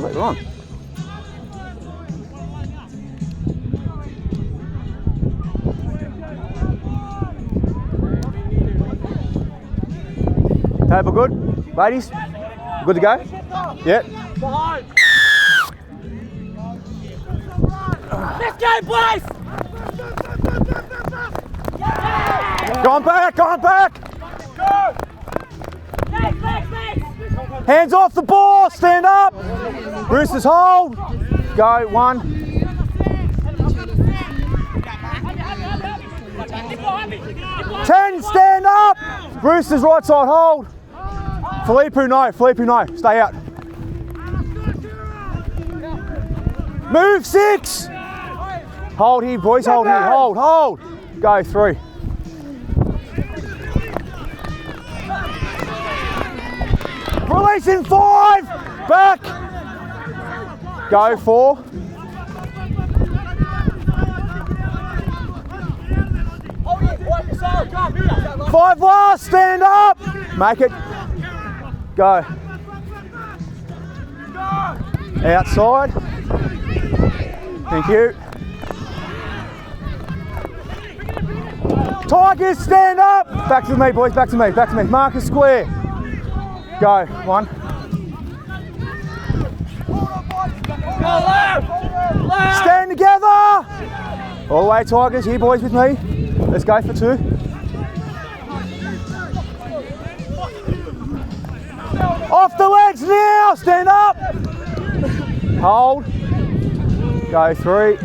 Sweet, we're on. Table good? Ladies? Good to go? Yep. Let's go, boys! Go on back, go on back! Hands off the ball, stand up! Roosters hold. Go, 1. 10, stand up! Roosters right side, hold. Felipe, no, stay out. Move 6! Hold here, boys, hold here, hold. Go, 3. Release in 5! Back! Go, 4. Five last, stand up! Make it. Go. Outside. Thank you. Tigers, stand up! Back to me, boys, back to me. Marcus square. Go, 1. Stand together! All the way, Tigers, here, boys, with me. Let's go for 2. Off the legs now, stand up. Hold. Go, 3.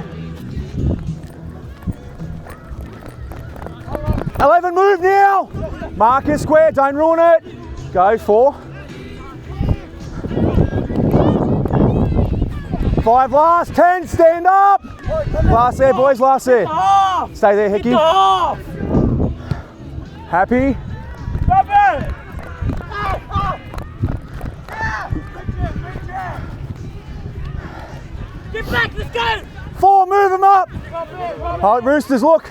11, move now. Marcus square, don't ruin it. Go, 4. 5 last, 10, stand up. Last there, boys, last there. Stay there, Hickey. Happy? Get back, let's go! 4, move them up. Hold, Roosters, look.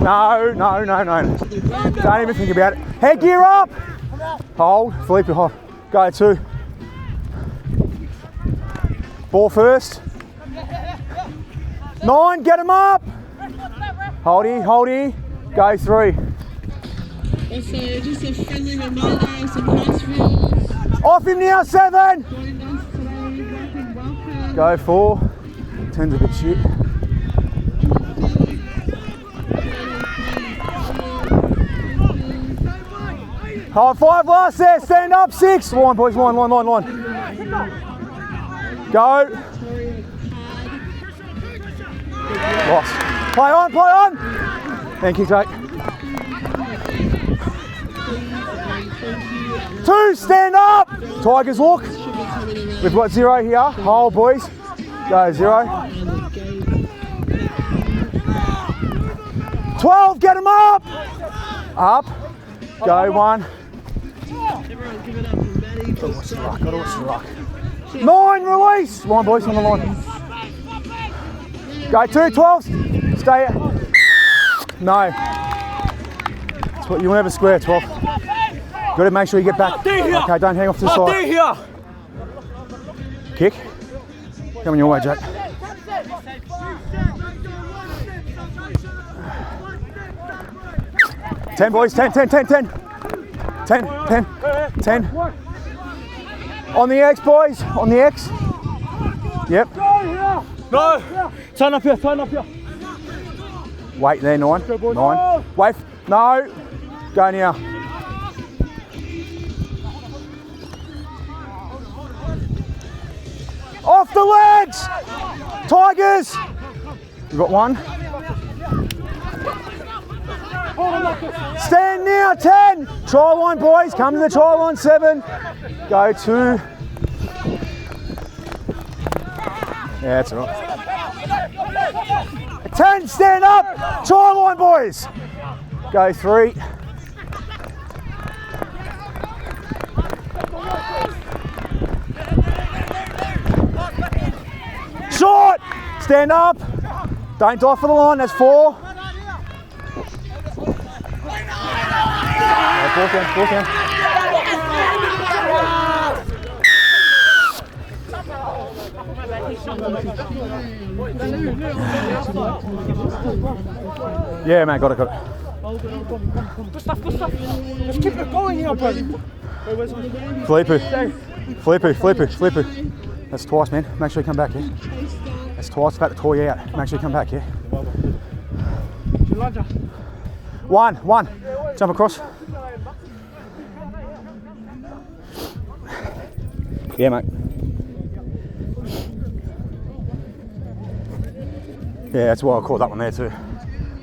No. Don't even think about it. Headgear up. Hold, Felipe, hold. Go, 2. Ball first. 9, get him up. Hold here. Go, 3. Also, just a friendly reminder of some house rules. Off him now, 7. Go, 4. Turns a bit shit. Hold, 5 last there, stand up, 6. Line, boys, line. Go. Lost. Play on. Thank you, Jake. 2, stand up. Tigers, look. We've got 0 here. Hold, boys. Go, 0. 12, get them up. Up. Go, 1. Gotta watch the rock. 9, release. Line, boys, on the line. Go, 2, 12. Stay. No. That's what you want to have a square, 12. Got to make sure you get back. Okay, don't hang off to the side. Kick. Coming your way, Jack. 10, boys, 10. 10. On the X, boys, on the X. Yep. No! Turn up here. Wait there, 9. 9. Wait. No. Go now. Off the legs! Tigers! We've got 1. Stand now, 10. Try line, boys. Come to the try line, 7. Go, 2. Yeah, that's all right. 10, stand up. Try line, boys. Go, 3. Short. Stand up. Don't dive for the line. That's 4. Ball down. Yeah, mate, got it. Good stuff. Let's keep it going here, buddy. Felipe. That's twice, man. Make sure you come back here. That's twice. About to tore you out. Make sure you come back here. One. Jump across. Yeah, mate. Yeah, that's why I caught that one there too.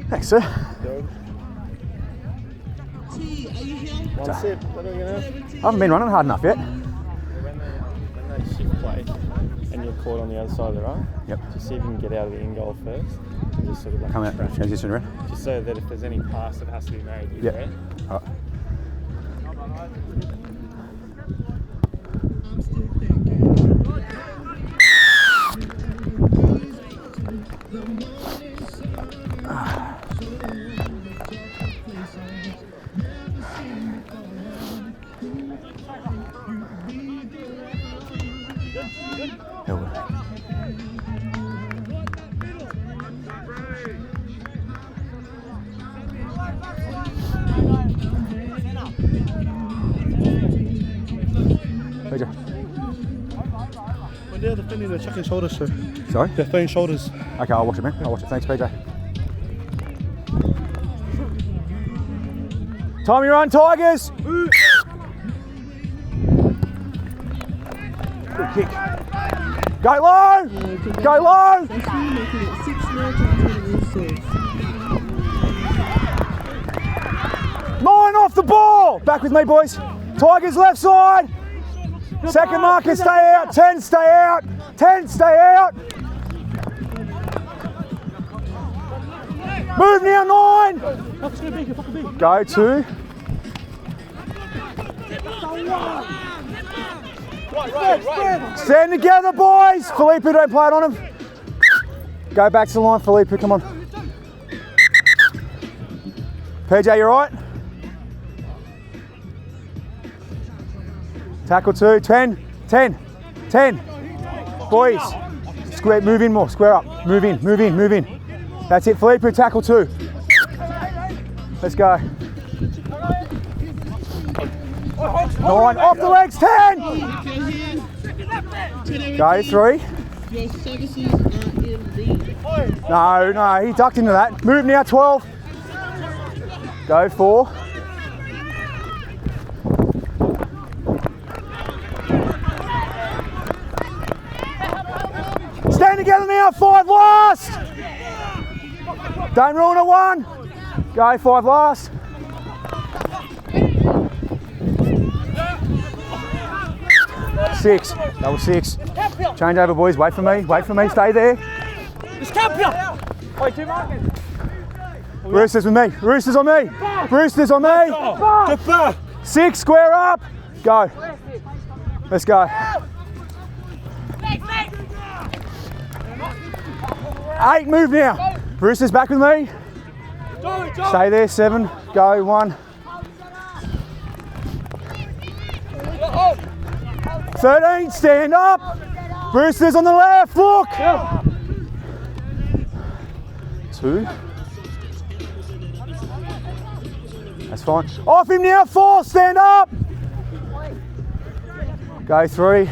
Thanks, sir. One sip, what are we gonna have? I haven't been running hard enough yet. When they shift play and you're caught on the other side of the run, Yep. just see if you can get out of the in goal first. And just sort of like Come out, track. transition around. Just so that if there's any pass that has to be made, you're Yep. there. All right. When they're defending, they're chucking shoulders, sir. Sorry? They're throwing shoulders. Okay, I'll watch it, man. I'll watch it. Thanks, PJ. Time you run, Tigers! Good kick. Go low! Go low! Making it 6-0 to the Roosters. 9 off the ball! Back with me, boys. Tigers left side. Second marker, stay out. 10, stay out. 10, stay out. Move now, 9. Go 2. Stand together, boys. Felipe, don't play it on him. Go back to the line, Felipe, come on. PJ, you right? Tackle 2, 10. Boys, square, move in more, square up. Move in. That's it, Felipe, tackle 2. Let's go. 9, off the legs, 10. Go 3. Your services are in lead. No, he ducked into that. Move now, 12. Go 4. Stand together now, 5 last. Don't ruin it, 1. Go 5 last. Six. That was 6. Change over, boys. Wait for me. Stay there. Roosters with me. Roosters on me. 6. Square up. Go. Let's go. 8. Move now. Roosters back with me. Stay there. 7. Go. 1. 13, stand up. Roosters on the left, look. 2. That's fine. Off him now, 4, stand up. Go 3.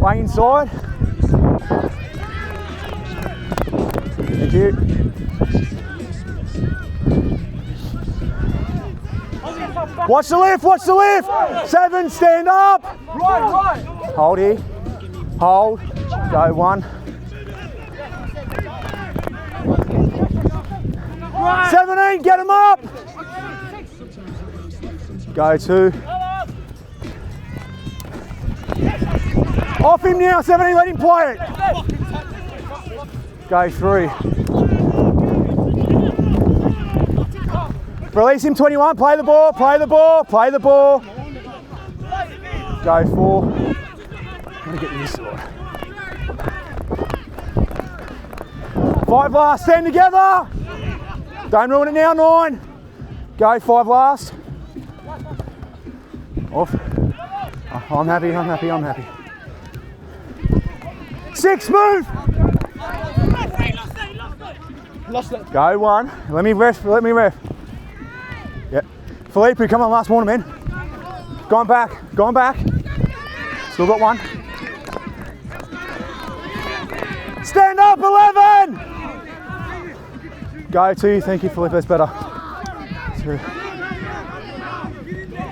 Way inside. Thank you. Watch the lift. 7, stand up. Right. Hold here. Hold. Go 1. 17, get him up. Go 2. Off him now, 17, let him play it. Go 3. Release him, 21, play the ball. Go 4. I'm gonna get this side. 5 last, stand together. Don't ruin it now, 9. Go 5 last. Off. Oh, I'm happy. 6, move. Lost it. Go 1. Let me ref. Yep. Felipe, come on, last one, man. Going back. Still got 1. Stand up, 11! Go 2, thank you, Felipe, that's better. 2.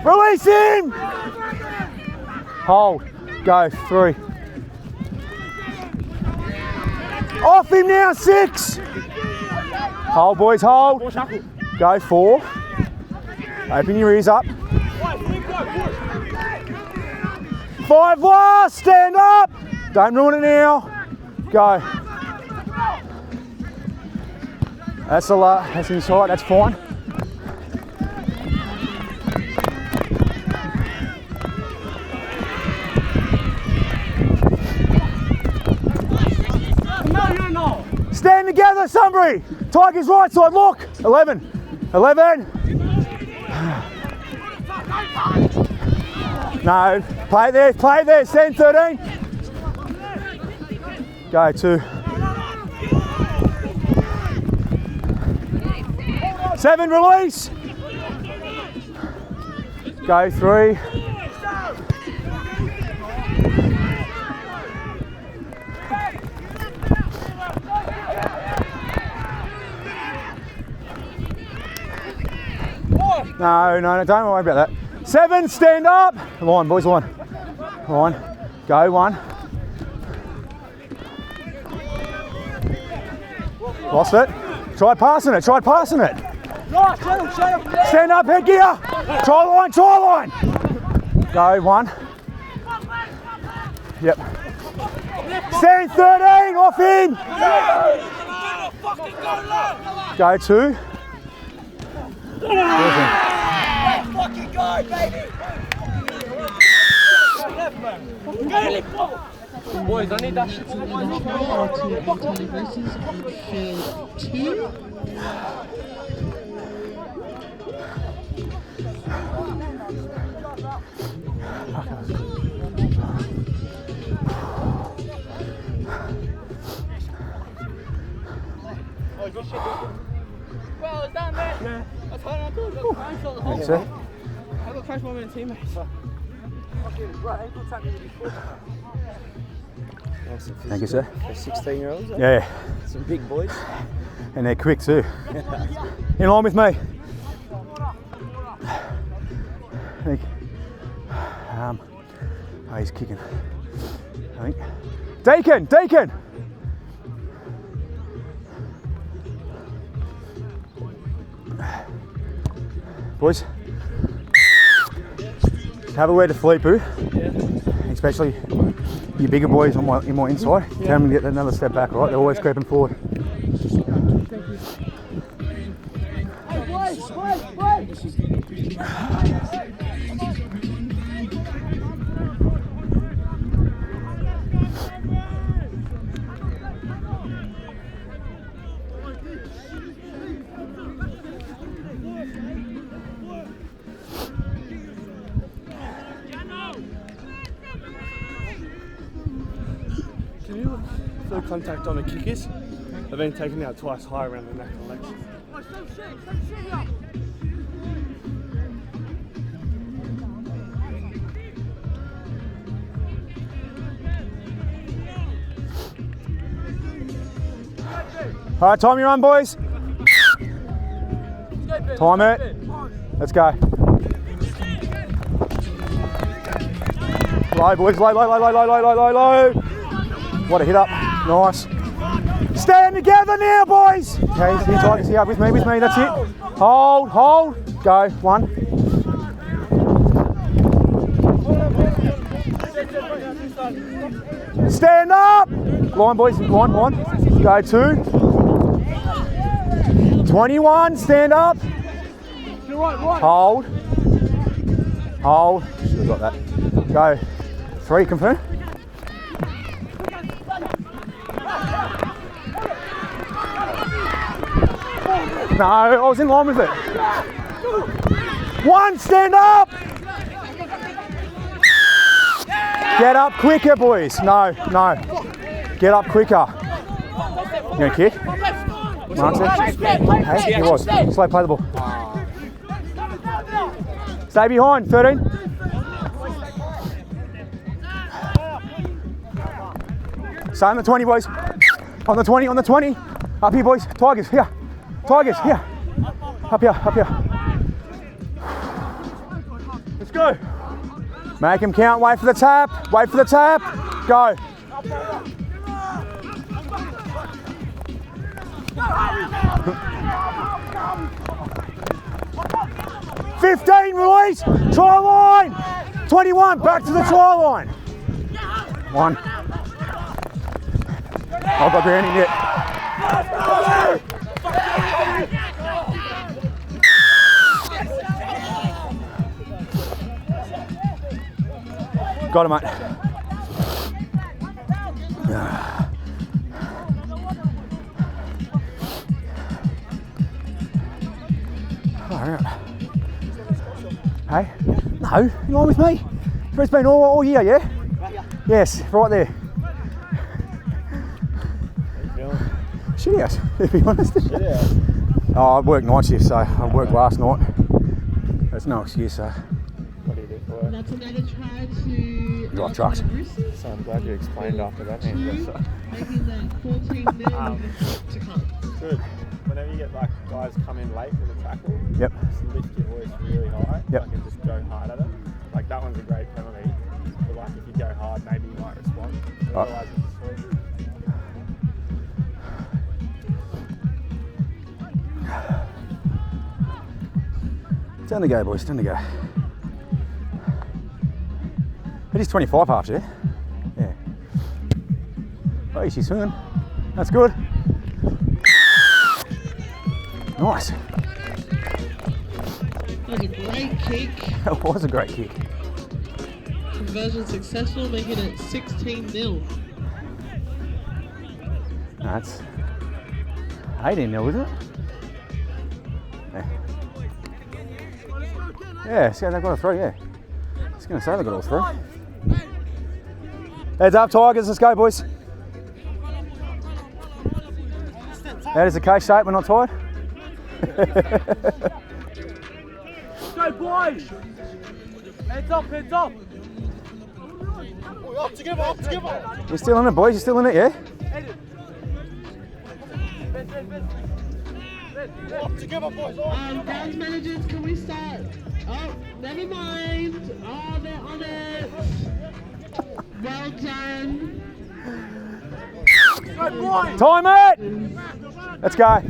Release him! Hold. Go 3. Off him now, 6! Hold, boys, hold. Go 4. Open your ears up. 5 last, stand up! Don't ruin it now. Go. That's a lot, that's inside, that's fine. Stand together, Sunbury. Tigers right side, look. 11. No, play there, stand 13. Go 2. 7, release. Go 3. No, don't worry about that. 7, stand up. Line, boys, line. Go 1. Lost it. Try passing it. Stand up, headgear. Try line. Go 1. Yep. Stand 13, off him. Go 2. Fucking go, baby! Boys, I need that shit. Altona versus Field 2. Well, it's down there. Yeah. I told him I got crash on the whole Thanks, I got crash by my teammates. Fucking right, ankle tackling before. Thank you, sir. For 16-year-olds? Yeah. Some big boys. And they're quick too. In line with me. I think. Oh, he's kicking. I think. Deacon! Boys, have a word to Felipe, especially you bigger boys in my inside. Tell them to get another step back, right? They're always creeping forward. Can you look full contact on the kickers? They've been taken out twice high around the neck and legs. All right, time your run, boys. Time it. Let's go. Low, boys, low. What a hit up. Nice. Stand together now, boys. Okay, see tight, see up with me, that's it. Hold. Go, 1. Stand up. Line, boys, line. Go 2. 21, stand up. Hold. Should have got that. Go 3, confirm. No, I was in line with it. 1, stand up. Get up quicker, boys. No. Get up quicker. You gonna kick? Mark's there. Hey, he was. Slow play the ball. Stay behind, 13. Stay on the 20, boys. On the 20, on the 20. Up here, boys. Tigers, here. Tigers, here. Up here, up here. Let's go. Make him count, wait for the tap. Wait for the tap. Go. $15, release. Try line. 21, back to the try line. 1. I've got grounding yet. Got him, mate. Alright. Hey? No, you're on with me. It's been all year, yeah? Yes, right there. Shit out, to be honest. Shit out. Oh, I worked night shift, so I worked last night. There's no excuse, so. What do you do for work? That's another try to Drive trucks. Roosters, So I'm glad you explained after that. making that 14 nil to come. Good. Whenever you get like guys come in late with a tackle, Yep. just lift your voice really high. Yep. Like, and just go hard at it. Like that one's a great penalty. But like if you go hard, maybe you might respond. Otherwise, it's just Down to go, boys, down to go. It is 25 half, yeah? Yeah. Oh, she's swinging. That's good. Nice. That was a great kick. That was a great kick. Conversion successful, making it 16 nil. That's 18 nil, isn't it? Yeah. Yeah, see, they've got a 3, yeah. I was going to say they've got all 3. Heads up, Tigers, let's go, boys. That is the case shape, we're not tired. Go, boys! Heads up, heads up! Up together, up together! You're still in it, boys, you're still in it, yeah? Up together, boys! Grounds managers, can we start? Oh, never mind. Oh, they're on it. Well done. Go, boys! Time it! Let's go.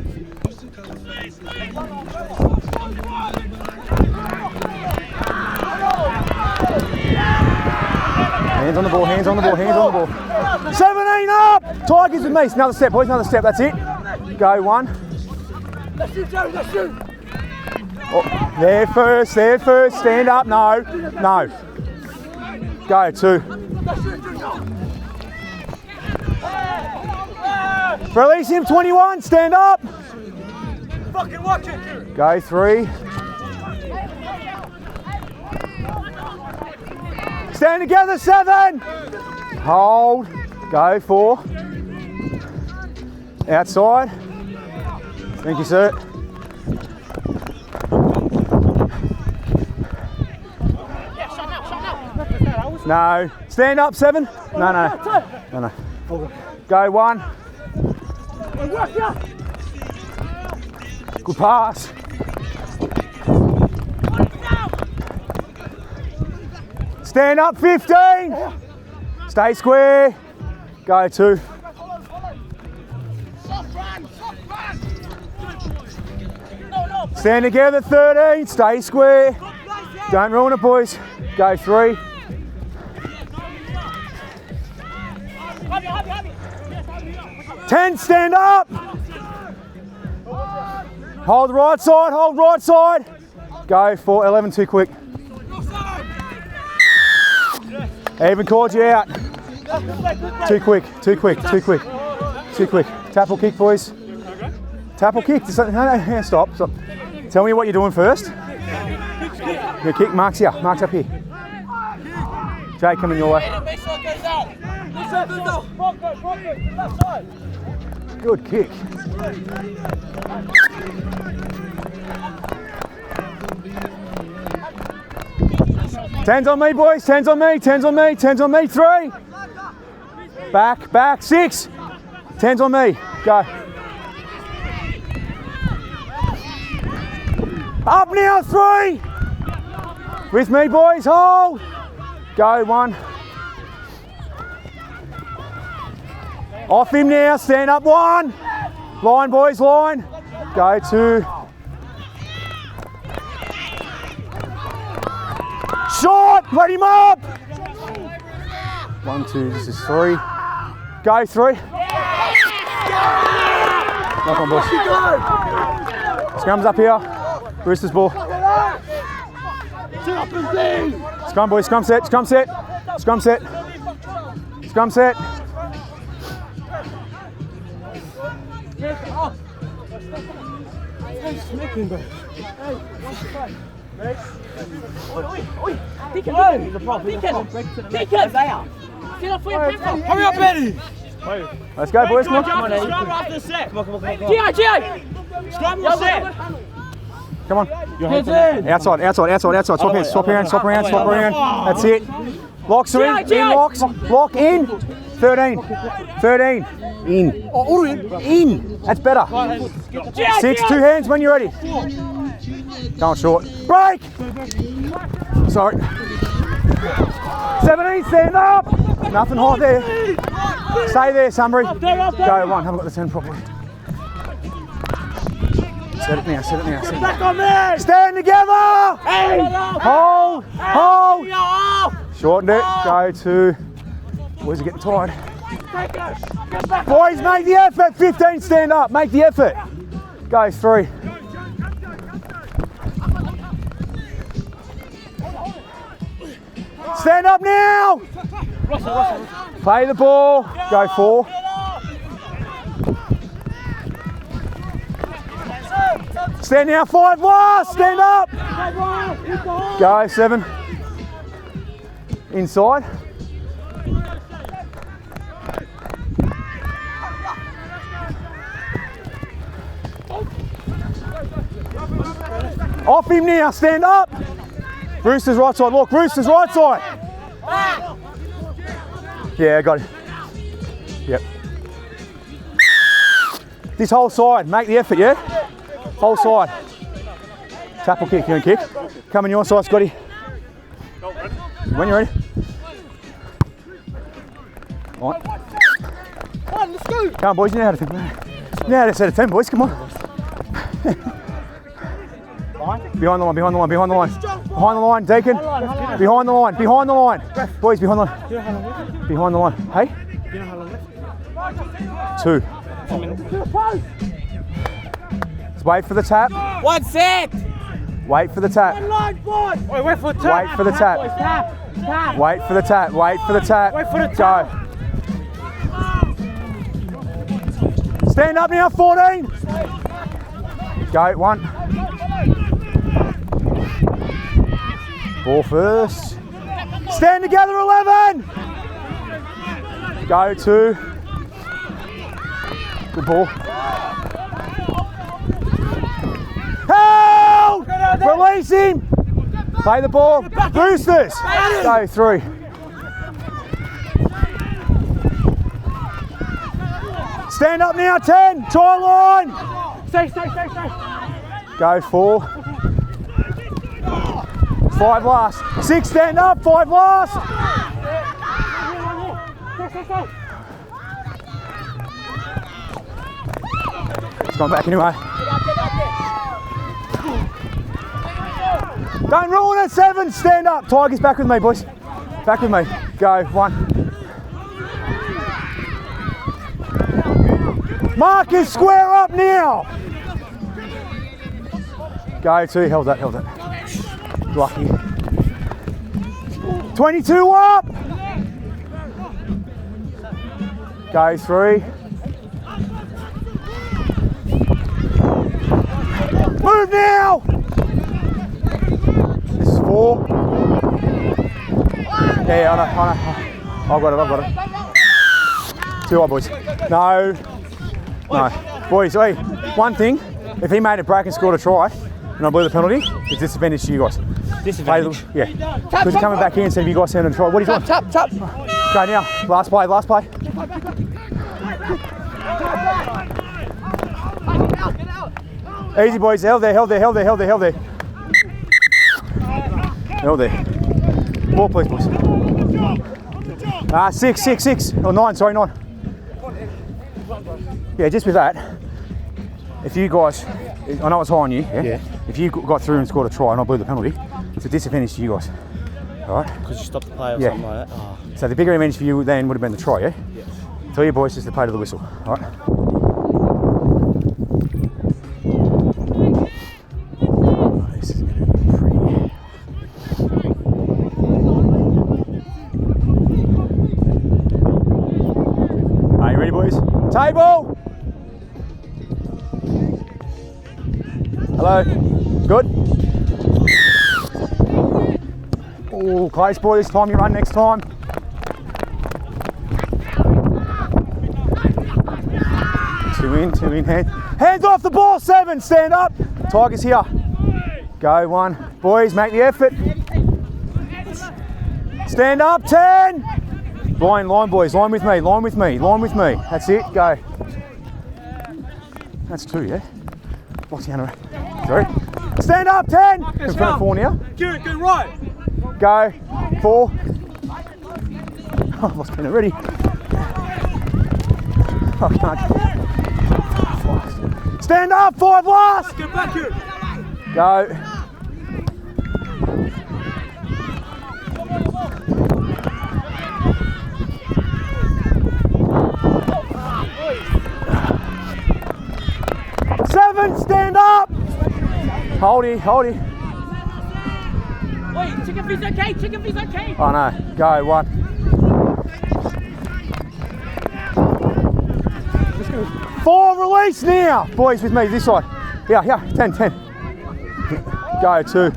Hands on the ball, hands on the ball, hands on the ball. 17 up! Tigers with me. Another step, boys, another step, that's it. Go, 1. Let's shoot, Joe, let's shoot! Oh, there first, stand up, no, no. Go, 2. Release him, 21, stand up. Fucking watch it! Go, 3. Stand together, 7. Hold, go, 4. Outside. Thank you, sir. No. Stand up, 7. No, no. No, no. Go, 1. Good pass. Stand up, 15. Stay square. Go, 2. Stand together, 13. Stay square. Don't ruin it, boys. Go, 3. Ten, stand up. Hold right side, hold right side. Go, 4, 11, too quick. Even called you out. Too quick, too quick, too quick, too quick. Tap or kick, boys. Tap or kick. No, no, stop, stop. Tell me what you're doing first. Your kick, Mark's here. Mark's up here. Jay, coming your way. Good kick. Tens on me, boys. Tens on me. Tens on me. Tens on me. 3. Back, back. 6. Tens on me. Go. Up now. 3. With me, boys. Hold. Go. 1. Off him now. Stand up. 1. Line, boys. Line. Go. 2. Short. Let him up. 1, 2. This is 3. Go. 3. Knock on, boys. Scrum's up here. Roosters ball. Scrum, boys. Scrum set. Scrum set. Scrum set. Scrum set. Hurry up, Eddie! Let's go, boys. Come on. Scrum after the set. Come on. Scrum your set. Come on. Outside. Swap around. That's it. Locks are in. In locks. Lock in. 13. In. In. That's better. 6. 2 hands when you're ready. Go on short. Break. Sorry. 17. Stand up. Nothing hot there. Stay there, Sunbury. Go 1. Haven't got the 10 properly. Set it now. Back on me! Stand together! Hold! Shorten it. Go 2. Boys are getting tired. Boys, make the effort. 15, stand up. Make the effort. Go 3. Stand up now! Play the ball. Go 4. Stand now, 5 last, stand up. Go 7. Inside. Off him now, stand up. Roosters right side, look, Roosters right side. Yeah, got it. Yep. This whole side, make the effort, yeah? Whole side. Tap or kick, you want to kick? Come on your side, Scotty. When you're ready. Right. Let's go. Come on, boys, you know how to think. Now to set a 10, boys, come on. Behind the line. Behind the line, Deacon. Behind the line. Boys, behind the line. Behind the line. Hey? 2. Let's wait for the tap. 1 set. Wait for the tap. Wait for the tap. Wait for the tap. Wait for the tap. Wait for the tap. Wait for the tap. Go. Stand up now, 14. Go, 1. Ball first. Stand together, 11. Go 2. Good ball. Help! Release him. Play the ball. Roosters. Go 3. Stand up now, 10. Try line. Stay. Go 4. 5 last. 6, stand up. 5 last. It's gone back anyway. Don't ruin it, 7. Stand up. Tigers, back with me, boys. Back with me. Go 1. Marcus, square up now. Go 2. Held that. Lucky. 22 up. Go 3. Move now. This is 4. Yeah, I know. I've got it. 2 up, boys. No. No. Boys, hey, one thing. If he made a break and scored a try, and I blew the penalty, it's disadvantage to you guys. Disadvantage? Yeah. Because you're coming back in instead of you guys sending a try. What are you doing? Tap. Go now. Last play. Easy, boys. Held there. Held there. Ball, please, boys. 6. Oh, 9. Sorry, 9. Yeah, just with that, if you guys, I know it's high on you, yeah? If you got through and scored a try and I blew the penalty, it's a disadvantage to you guys. All right? Because you stopped the play or something like that. Oh. So the bigger advantage for you then would have been the try, yeah? Yes. Tell your boys just to play to the whistle, all right? This is going to be pretty. Are you ready, boys? Table! Hello? Good? Oh, close, boy. This time you run next time. Two in. Hands off the ball, 7. Stand up. Tigers here. Go, 1. Boys, make the effort. Stand up, 10. Line, boys. Line with me. That's it. Go. That's 2, yeah? What's the other? 3. Stand up, 10. In front of 4 now. Go right. Go. 4. Oh, I've lost pen already. I can't. Stand up, 5 last. Get back here. Go. Stand up! Hold it. Wait, chicken feet's okay. Oh no, go, 1. Four, release now! Boys with me, this side. Here, 10. Go, 2.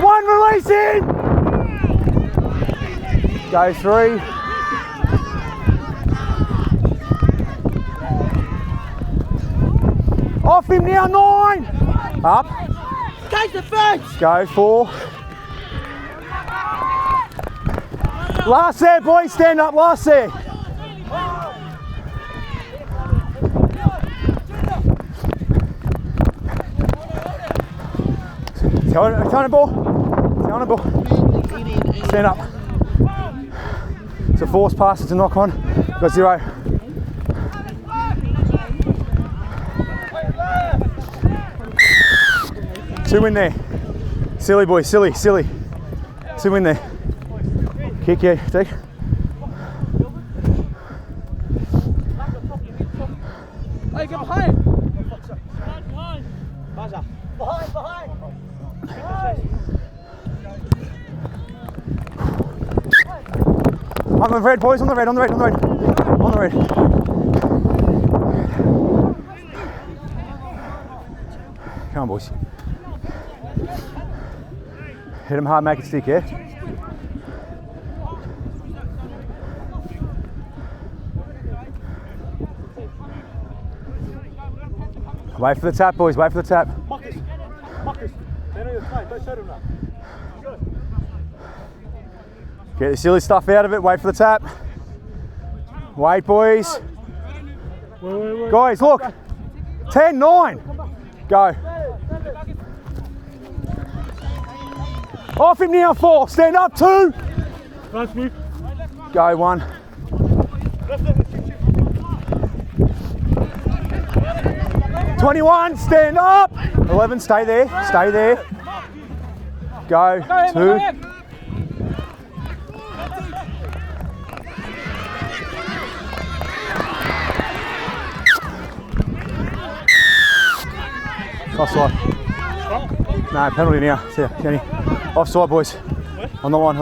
One, release in! Go, 3. Off him now, 9. Up. Take the first. Go, 4. Last there, boys. Stand up, last there. Tell the ball. Stand up. It's a force pass, it's a knock on. Got 0. Two in there. Silly boy, silly. 2 in there. Kick, yeah, take. Hey, get behind. Behind. On the red, boys, on the red. Come on, boys. Hit him hard, make it stick, yeah? Wait for the tap, boys, wait for the tap. Marcus, they're not your time, don't show them that. Get the silly stuff out of it, wait for the tap. Wait, boys. Wait. Guys, look. 10, 9. Go. Off him now, 4. Stand up, 2. Nice move. Go, 1. Left. 21, stand up. 11, stay there. Go, 2. Offside. No, penalty now. See ya, Kenny. Offside, boys. On the line. Yeah,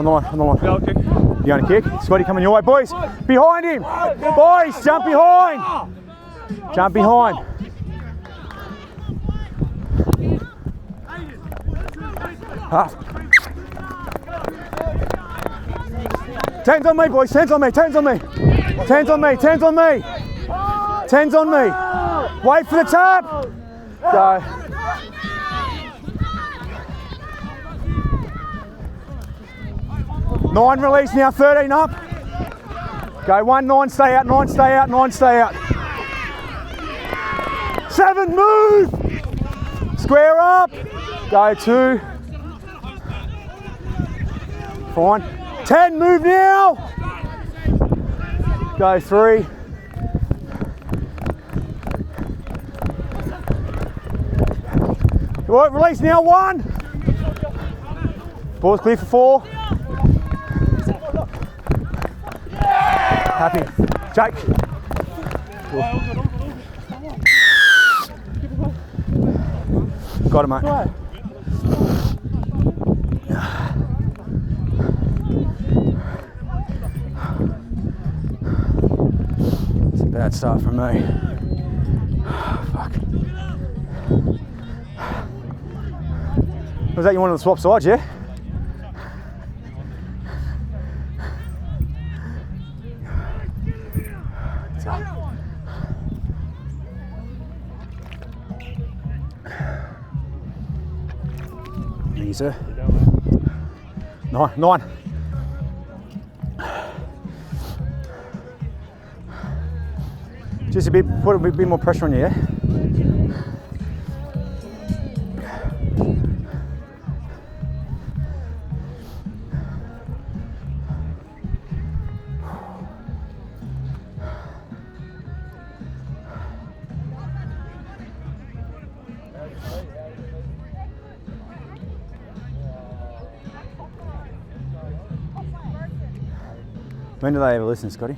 I'll kick. You going to kick? Scotty coming your way, boys. Behind him. Boys, jump behind. Up. 10's on me, boys. 10's on me. 10's on me. 10's on me. 10's on me. 10's on me. Wait for the tap. Go. Nine release now. 13 up. Go 1, 9, stay out. 9, stay out. 9, stay out. 7, move. Square up. Go 2. Fine. 10, move now. Go 3. All right, release now. 1. Ball's clear for 4. Happy. Jake. Got it, mate. It's a bad start from me. Fuck. Was that you wanted to swap sides, yeah? Thank you, sir. 9. Just put a bit more pressure on you, yeah? When do they ever listen, Scotty?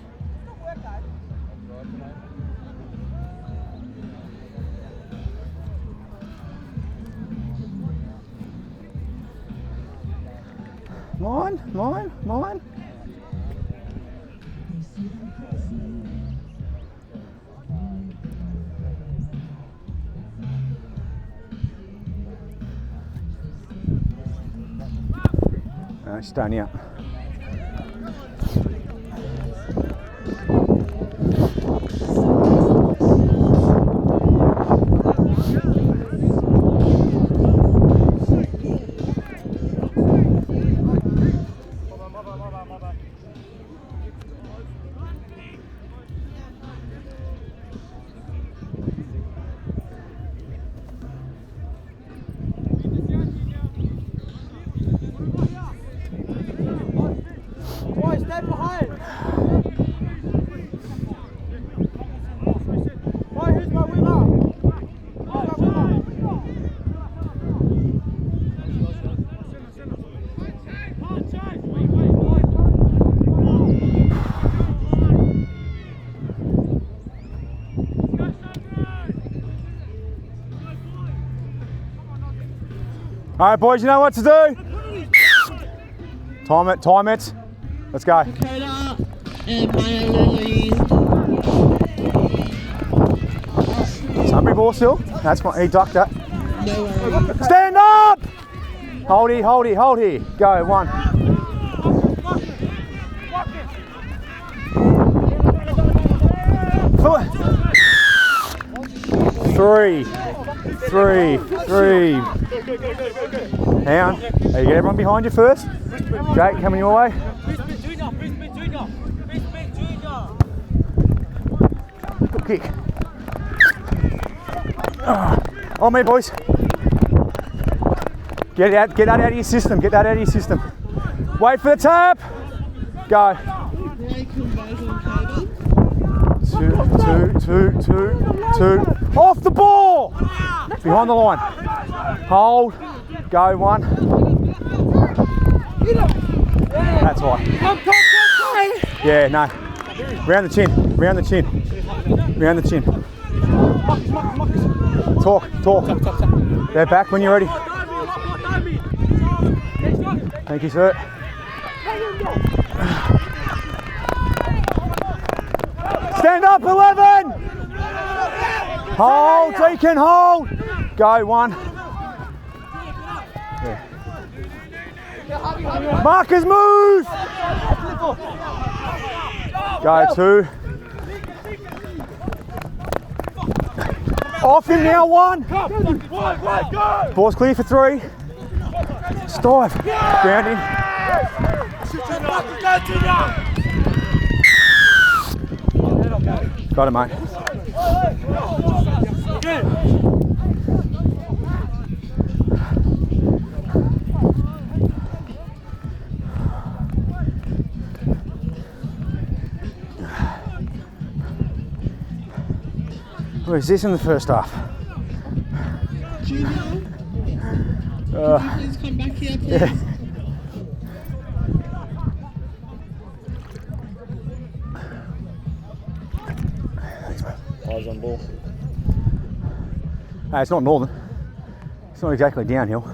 Mine. She's staying out. All right, boys, you know what to do? Time it. Let's go. Dakota and Maya Lily. Sunbury ball still. That's fine. He ducked that. No worries. Stand up! Hold here. Go, 1. 3. Hang on. You get everyone behind you first. Jake, coming your way. Good kick. On me, boys. Get that out of your system. Wait for the tap. Go. Two. Off the ball. Behind the line. Hold. Go 1. That's right. Yeah, no. Round the chin. Talk. They're back when you're ready. Thank you, sir. Stand up, 11. Hold, Deacon, hold. Go 1. Yeah. Marcus, move! Go 2. Off him now, 1. Ball's clear for 3. Stive. Ground him. Got it, mate. Where is this in the first half? Junior, can you please come back here, please? Yeah. Eyes on ball. Hey, it's not northern. It's not exactly downhill.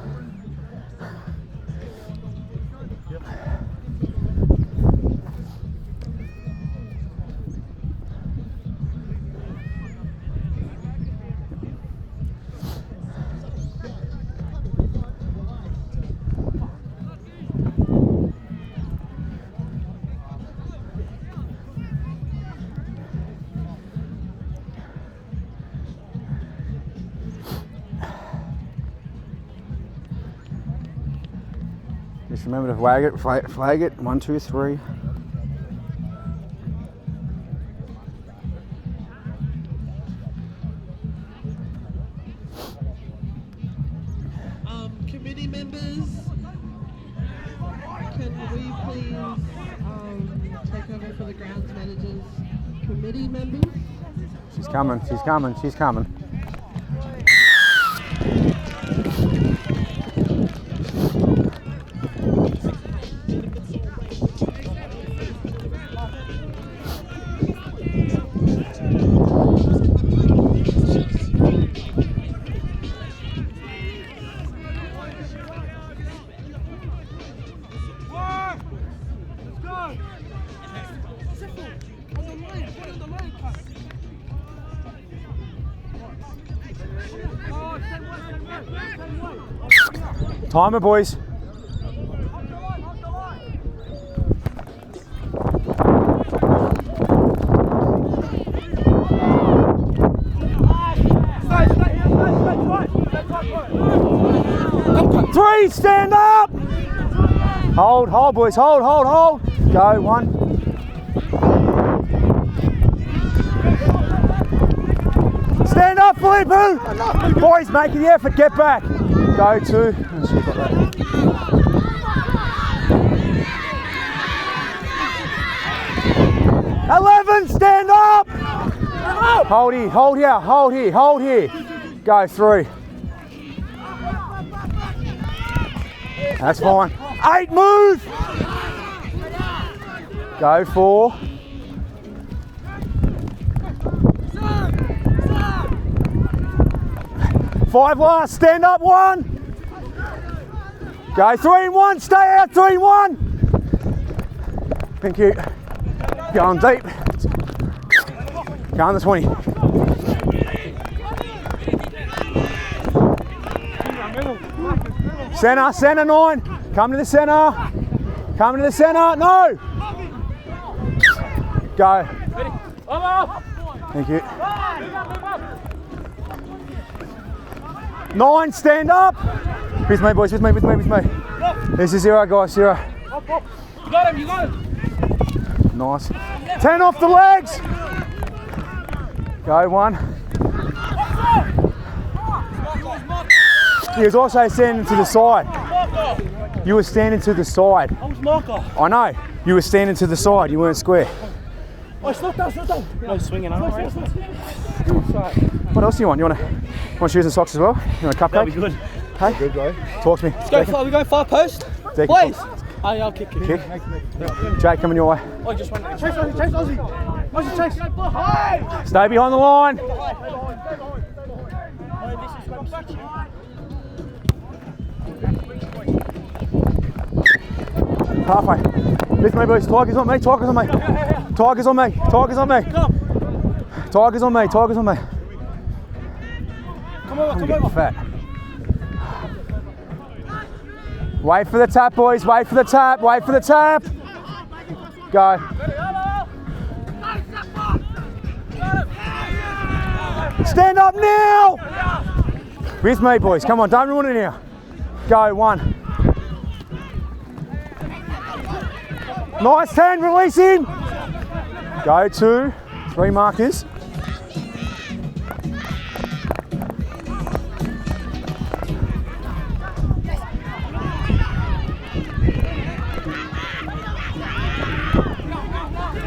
Just remember to flag it. 1, 2, 3. Committee members, can we please take over for the grounds managers? Committee members? She's coming, she's coming, she's coming. Timer, boys. Three, stand up. Hold, boys, hold. Go, 1. Stand up, Filippo. Boys, make the effort, get back. Go 2. 11, stand up. Hold here. Go 3. That's fine. 8, move. Go 4. 5 last, stand up 1. Go 3 and 1, stay out 3 and 1. Thank you. Going deep. Go on the 20. Centre 9. Come to the centre. No. Go. Thank you. 9, stand up. With me, boys, with me. This is 0, guys, 0. You got him. Nice. 10 off the legs. Go 1. He was also standing to the side. You were standing to the side. I was marker. I know. You were standing to the side. You weren't square. Oh, slow down. No swinging, huh? What else do you want? You want shoes and socks as well? You want a cupcake? That'd be good. Hey? Good, bro. Talk to me. We go far post? Declan. Please. I'll kick. Jake, coming your way. Oh, just one. Chase, Aussie. Chase. Stay behind the line. Halfway. Lift me, boys. Tigers on me. Tigers on me. Tigers on me. Tigers on me. Tigers on me. Tigers on me. Come over. Fat. Wait for the tap, boys. Wait for the tap. Wait for the tap. Go. Stand up now. With me, boys. Come on, don't ruin it now. Go, 1. Nice 10, release him. Go, 2, 3 markers.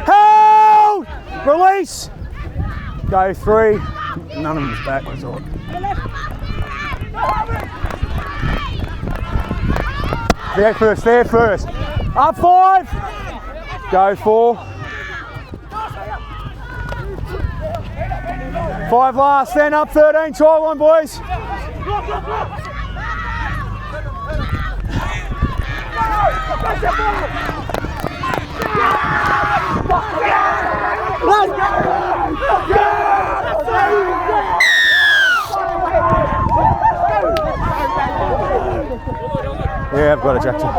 Hold! Release. Go, 3. None of them's back, that's all. There first, there first. Up 5. Go 4. 5 last, stand up 13, try one boys. Yeah, I've got it, Jackson.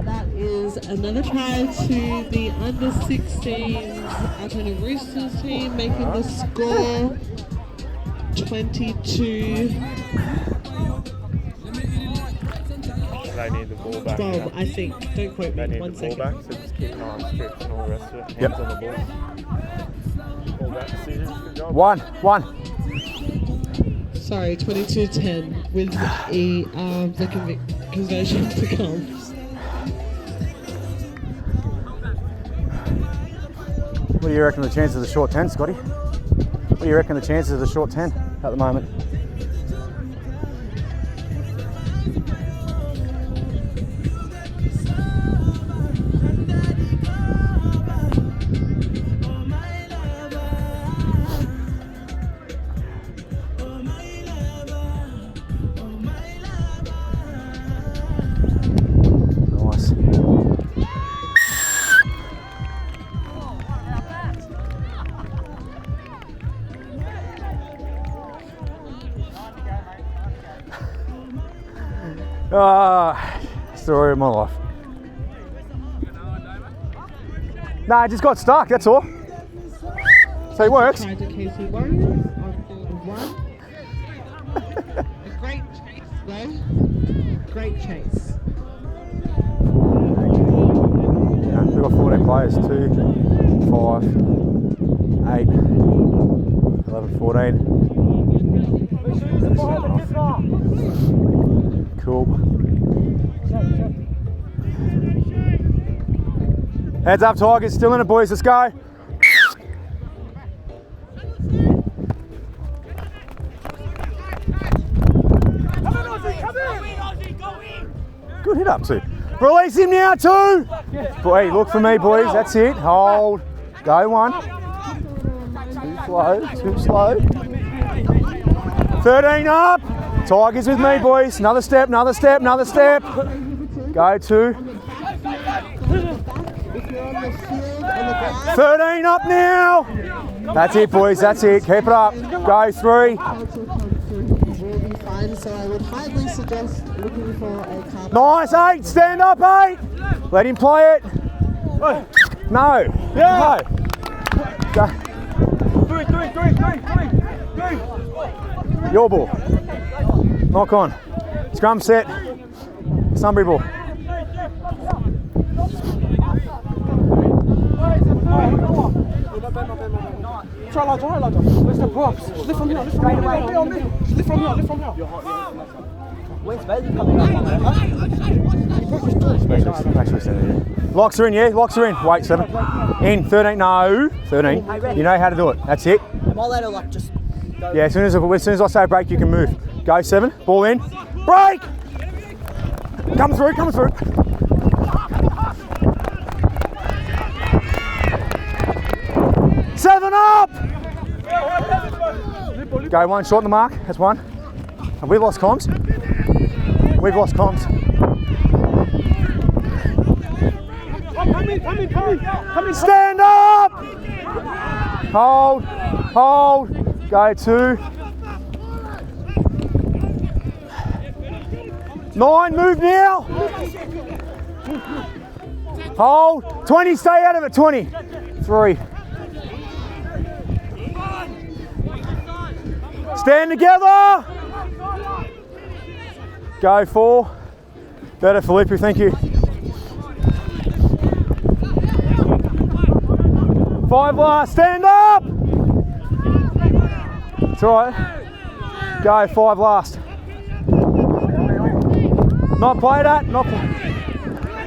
That is another try to the under 16s Altona Roosters team, making the score 22. They need the ball back. 12, now. I think. Don't quote They me. need 1 the ball second. back, so just keep an eye on strips and all the rest of it. Hands Yep. on the ball. Ball back decisions. Good job. 1. Sorry, 22-10 with the conversion to come. What do you reckon the chances of the short 10, Scotty? What do you reckon the chances of the short 10 at the moment? Nice. Story of my life. Nah, I just got stuck, that's all. So it works. Tried to KC Warriors on field 1. A great chase though. Great chase. Yeah, we've got 14 players, 2, 5, 8, 11, 14. Cool. Heads up, Tigers, still in it, boys, let's go. Good hit up, too. Release him now, 2. Boy, look for me, boys, that's it. Hold. Go 1. Too slow. 13 up. Tigers with me, boys. Another step, another step, another step. Go 2. 13 up now. That's it, boys, that's it. Keep it up. Go 3. Will be fine, so I would highly suggest looking for a car. Nice, 8. Stand up, 8. Let him play it. No. Yeah. No. Go. 3. Your ball. Knock on. Scrum set. Sunbury ball. Try larger. Where's the props? Lift from here. Lift from here. Where's Bailey coming up? Make sure we send it in. Locks are in, yeah? Locks are in. Wait, 7. In. 13. No. 13. You know how to do it. That's it. Am I allowed to like just go? Yeah, as soon as I say break, you can move. Go 7. Ball in. Break! Come through. 7 up! Go 1, short the mark. That's 1. And we've lost comms. Stand up! Hold, hold, go 2. 9, move now! Hold, 20, stay out of it, 20. 3. Stand together! Go 4. Better, Felipe, thank you. 5 last, stand up! It's alright. Go, 5 last. Not played at, not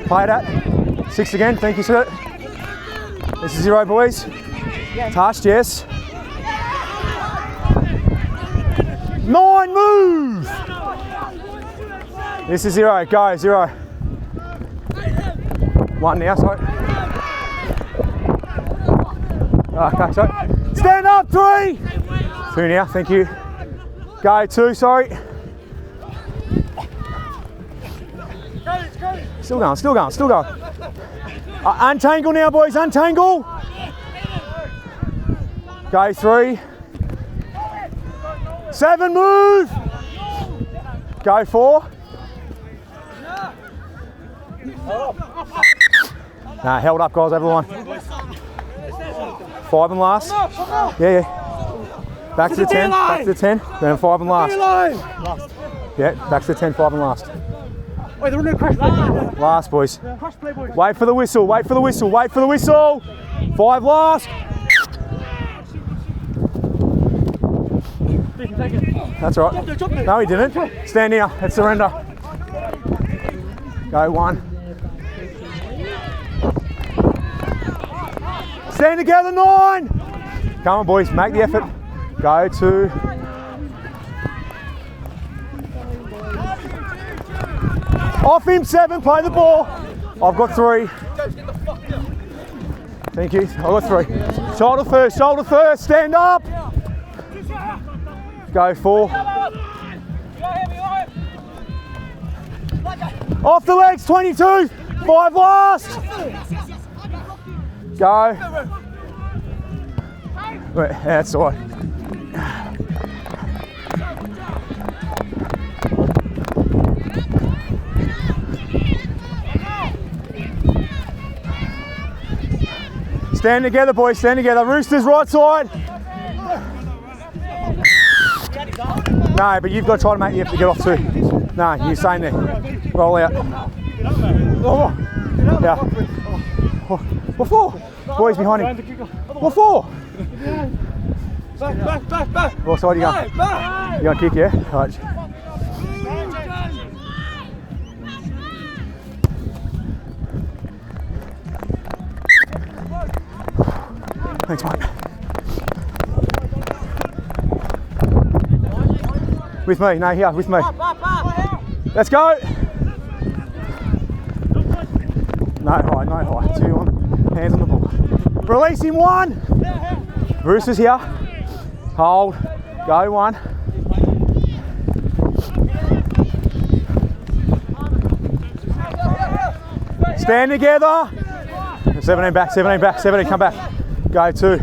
played at. 6 again, thank you, sir. This is 0, boys. Touched, yes. 9, move! This is 0, go, 0. 1 now, sorry. Okay, sorry. Stand up, 3! 2 now, thank you. Go, 2, sorry. Still going, still going, still going. Untangle now, boys, untangle. Go, 3. 7, move. Go, 4. Nah, held up, guys, everyone. 5 and last. Yeah, yeah. Back to the 10, back to the 10, then 5 and last. Yeah, back to the 10, 5 and last. Wait, they're running a crash play. Last, boys. Crash play, boys. Wait for the whistle, wait for the whistle, wait for the whistle. 5 last. That's all right. No, he didn't. Stand here, let's surrender. Go, 1. Stand together, 9. Come on, boys, make the effort. Go, 2. Off him, 7, play the ball. I've got 3. Thank you, I've got 3. Shoulder first, stand up. Go, 4. Off the legs, 22. 5 last. Go. Wait, that's all right. Stand together, boys, stand together. Roosters, right side. No, but you've got to try to make the effort to get off too. No, you're staying there. Roll out. Oh, yeah. What for? Boys behind him. What for? Back. What side are you going? You going to kick, yeah? All right. Thanks, mate. With me, no, here, with me. Let's go. No high. 2 on, hands on the ball. Release him, 1. Roosters here. Hold, go, 1. Stand together. 17 back, 17, come back. Go, 2.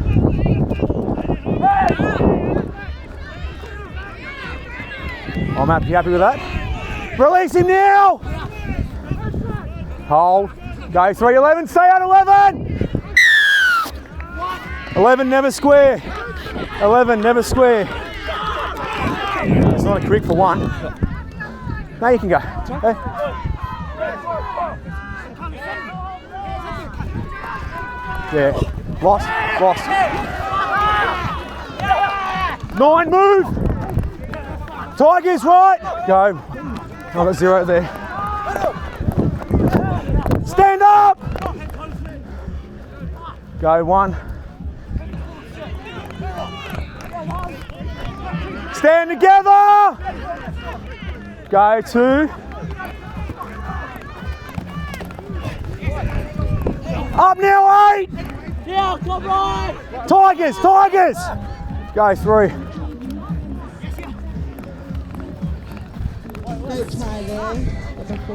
I'm happy with that. Release him now. Hold. Go 3, 11, stay out 11. 11, never square. 11, never square. It's not a crick for 1. Now you can go. Okay. Yeah, lost. 9, move. Tigers, right. Go. I've got 0 there. Stand up. Go, 1. Stand together. Go, 2. Up now, 8. Yeah, come on. Tigers. Go, 3.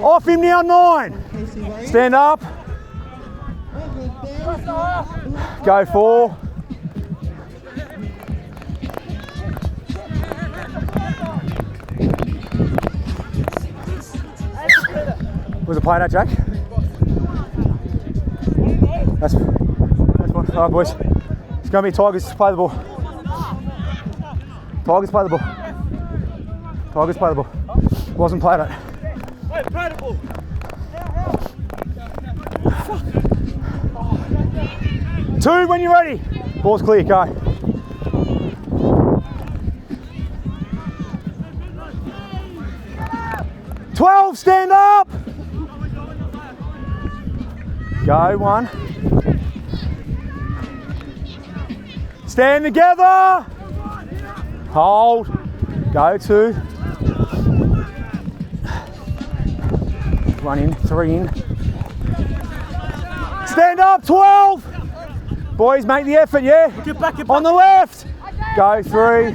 Off him now, 9. Stand up. Go 4. Was it playing at Jack? That's fine. All right, boys. It's going to be Tigers play the ball. Tigers play the ball. Tigers play the ball. Wasn't played at. Wait, play the ball. 2 when you're ready. Ball's clear, go. "12, stand up. Go 1. Stand together. Hold. Go 2. 1 in, 3 in. Stand up, 12. Boys, make the effort, yeah? Get back. On the left. Go 3.